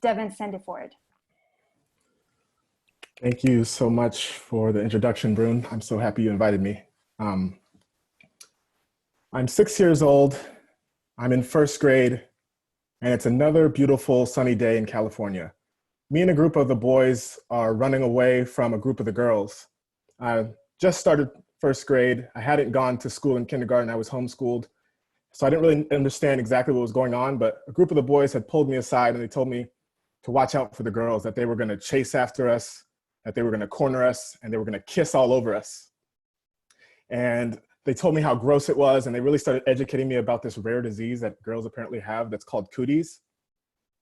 Devan Sandiford. Thank you so much for the introduction, Brune. I'm so happy you invited me. I'm 6 years old, I'm in first grade, and it's another beautiful sunny day in California. Me and a group of the boys are running away from a group of the girls. I just started first grade. I hadn't gone to school in kindergarten, I was homeschooled. So I didn't really understand exactly what was going on, but a group of the boys had pulled me aside and they told me to watch out for the girls, that they were gonna chase after us, that they were gonna corner us, and they were gonna kiss all over us. And they told me how gross it was, and they really started educating me about this rare disease that girls apparently have that's called cooties.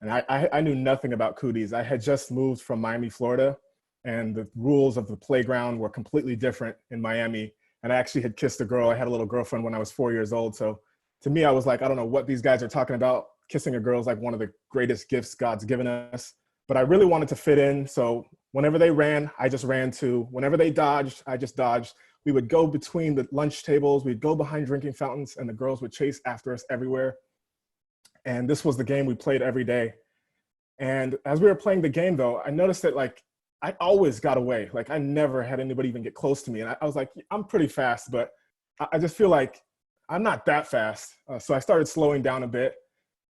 And I knew nothing about cooties. I had just moved from Miami, Florida, and the rules of the playground were completely different in Miami. And I actually had kissed a girl. I had a little girlfriend when I was 4 years old. So to me, I was like, I don't know what these guys are talking about. Kissing a girl is like one of the greatest gifts God's given us. But I really wanted to fit in. So whenever they ran, I just ran too. Whenever they dodged, I just dodged. We would go between the lunch tables. We'd go behind drinking fountains, and the girls would chase after us everywhere. And this was the game we played every day. And as we were playing the game though, I noticed that like, I always got away. Like I never had anybody even get close to me. And I was like, I'm pretty fast, but I just feel like I'm not that fast. So I started slowing down a bit.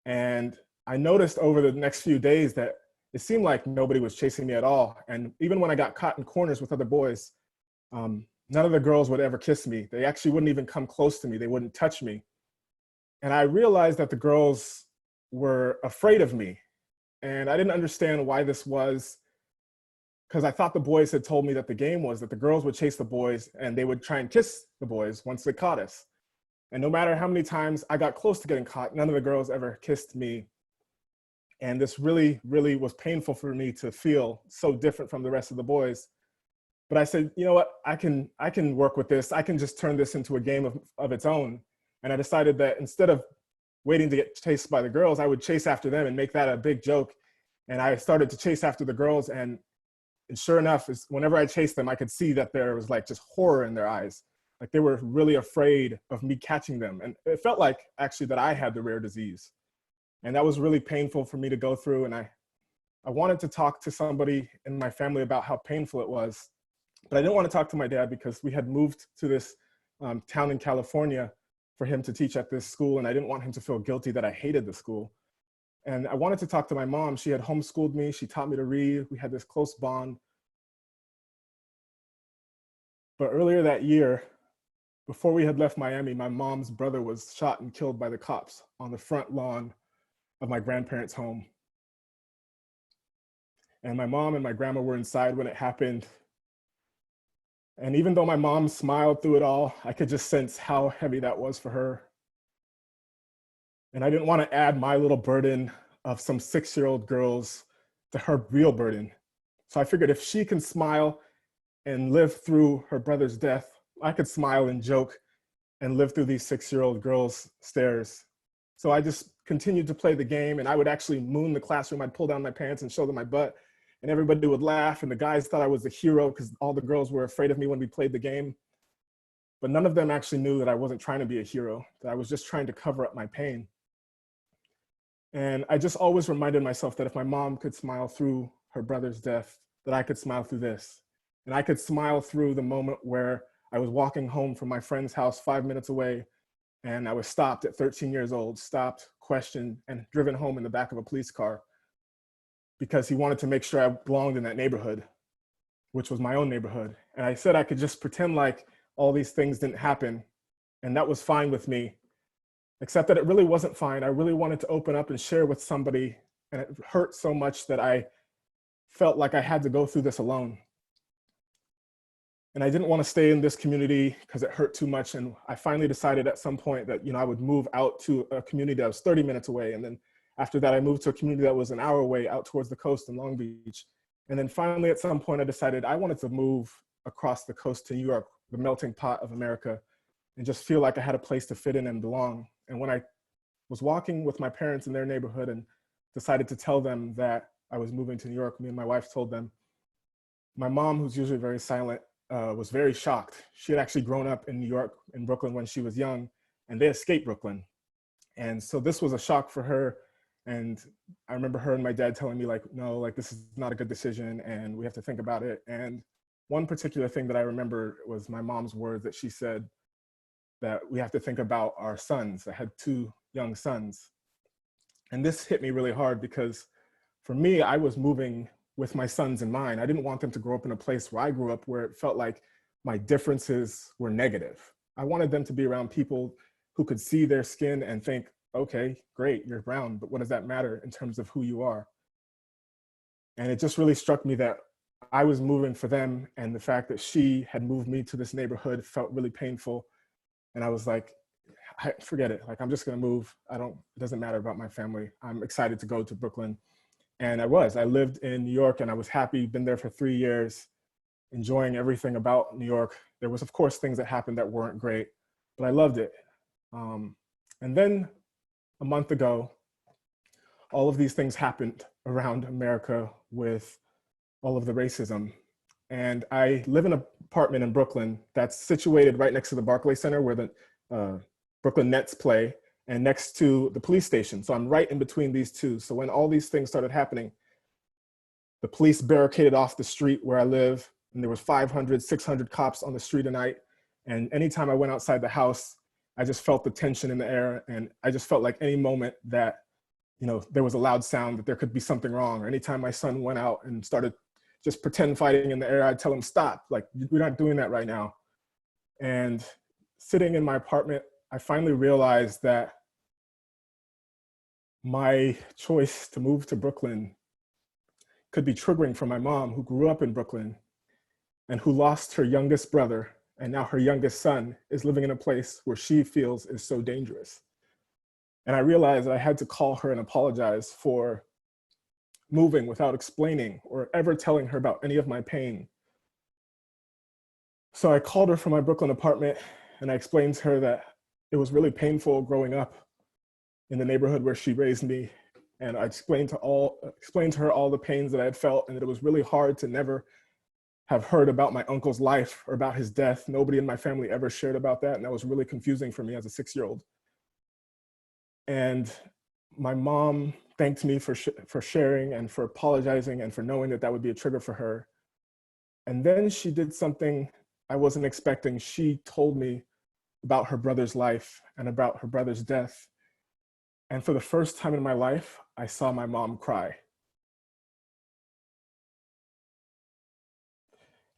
And I noticed over the next few days that it seemed like nobody was chasing me at all. And even when I got caught in corners with other boys, none of the girls would ever kiss me. They actually wouldn't even come close to me. They wouldn't touch me. And I realized that the girls were afraid of me. And I didn't understand why this was, because I thought the boys had told me that the game was that the girls would chase the boys and they would try and kiss the boys once they caught us. And no matter how many times I got close to getting caught, none of the girls ever kissed me. And this really, really was painful for me to feel so different from the rest of the boys. But I said, you know what, I can work with this. I can just turn this into a game of its own. And I decided that instead of waiting to get chased by the girls, I would chase after them and make that a big joke. And I started to chase after the girls, and sure enough, whenever I chased them, I could see that there was like just horror in their eyes. Like they were really afraid of me catching them. And it felt like actually that I had the rare disease. And that was really painful for me to go through. And I wanted to talk to somebody in my family about how painful it was. But I didn't want to talk to my dad because we had moved to this town in California for him to teach at this school. And I didn't want him to feel guilty that I hated the school. And I wanted to talk to my mom. She had homeschooled me. She taught me to read. We had this close bond. But earlier that year, before we had left Miami, my mom's brother was shot and killed by the cops on the front lawn of my grandparents' home. And my mom and my grandma were inside when it happened. And even though my mom smiled through it all, I could just sense how heavy that was for her. And I didn't want to add my little burden of some 6-year-old girls to her real burden. So I figured if she can smile and live through her brother's death, I could smile and joke and live through these 6-year-old girls' stares. So I just continued to play the game, and I would actually moon the classroom. I'd pull down my pants and show them my butt, and everybody would laugh, and the guys thought I was the hero because all the girls were afraid of me when we played the game. But none of them actually knew that I wasn't trying to be a hero, that I was just trying to cover up my pain. And I just always reminded myself that if my mom could smile through her brother's death, that I could smile through this. And I could smile through the moment where I was walking home from my friend's house 5 minutes away, and I was stopped at 13 years old, stopped, questioned, and driven home in the back of a police car because he wanted to make sure I belonged in that neighborhood, which was my own neighborhood. And I said I could just pretend like all these things didn't happen, and that was fine with me. Except that it really wasn't fine. I really wanted to open up and share with somebody, and it hurt so much that I felt like I had to go through this alone. And I didn't want to stay in this community because it hurt too much. And I finally decided at some point that, I would move out to a community that was 30 minutes away. And then after that, I moved to a community that was an hour away out towards the coast in Long Beach. And then finally, at some point, I decided I wanted to move across the coast to New York, the melting pot of America, and just feel like I had a place to fit in and belong. And when I was walking with my parents in their neighborhood and decided to tell them that I was moving to New York, me and my wife told them, my mom, who's usually very silent, was very shocked. She had actually grown up in New York, in Brooklyn when she was young, and they escaped Brooklyn. And so this was a shock for her. And I remember her and my dad telling me like, no, like this is not a good decision and we have to think about it. And one particular thing that I remember was my mom's words that she said that we have to think about our sons. I had 2 young sons. And this hit me really hard because for me, I was moving with my sons in mind. I didn't want them to grow up in a place where I grew up where it felt like my differences were negative. I wanted them to be around people who could see their skin and think, okay, great, you're brown, but what does that matter in terms of who you are? And it just really struck me that I was moving for them, and the fact that she had moved me to this neighborhood felt really painful. And I was like, forget it, like I'm just gonna move. It doesn't matter about my family. I'm excited to go to Brooklyn. And I lived in New York and I was happy, been there for 3 years, enjoying everything about New York. There was of course things that happened that weren't great, but I loved it. And then a month ago, all of these things happened around America with all of the racism. And I live in an apartment in Brooklyn that's situated right next to the Barclays Center where the Brooklyn Nets play, and next to the police station. So I'm right in between these two. So when all these things started happening, the police barricaded off the street where I live, and there was 500, 600 cops on the street at night. And anytime I went outside the house, I just felt the tension in the air, and I just felt like any moment that, there was a loud sound that there could be something wrong. Or anytime my son went out and started just pretend fighting in the air, I'd tell him, stop, like, we're not doing that right now. And sitting in my apartment, I finally realized that my choice to move to Brooklyn could be triggering for my mom, who grew up in Brooklyn and who lost her youngest brother. And now her youngest son is living in a place where she feels is so dangerous. And I realized that I had to call her and apologize for moving without explaining or ever telling her about any of my pain. So I called her from my Brooklyn apartment and I explained to her that it was really painful growing up in the neighborhood where she raised me. And I explained to her all the pains that I had felt, and that it was really hard to never have heard about my uncle's life or about his death. Nobody in my family ever shared about that. And that was really confusing for me as a 6-year-old. And my mom thanked me for sharing and for apologizing and for knowing that that would be a trigger for her. And then she did something I wasn't expecting. She told me about her brother's life and about her brother's death. And for the first time in my life, I saw my mom cry.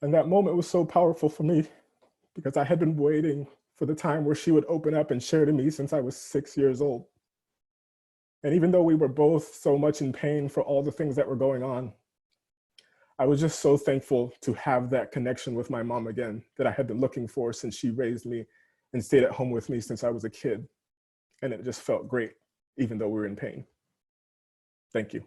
And that moment was so powerful for me because I had been waiting for the time where she would open up and share to me since I was 6 years old. And even though we were both so much in pain for all the things that were going on, I was just so thankful to have that connection with my mom again that I had been looking for since she raised me and stayed at home with me since I was a kid. And it just felt great, even though we were in pain. Thank you.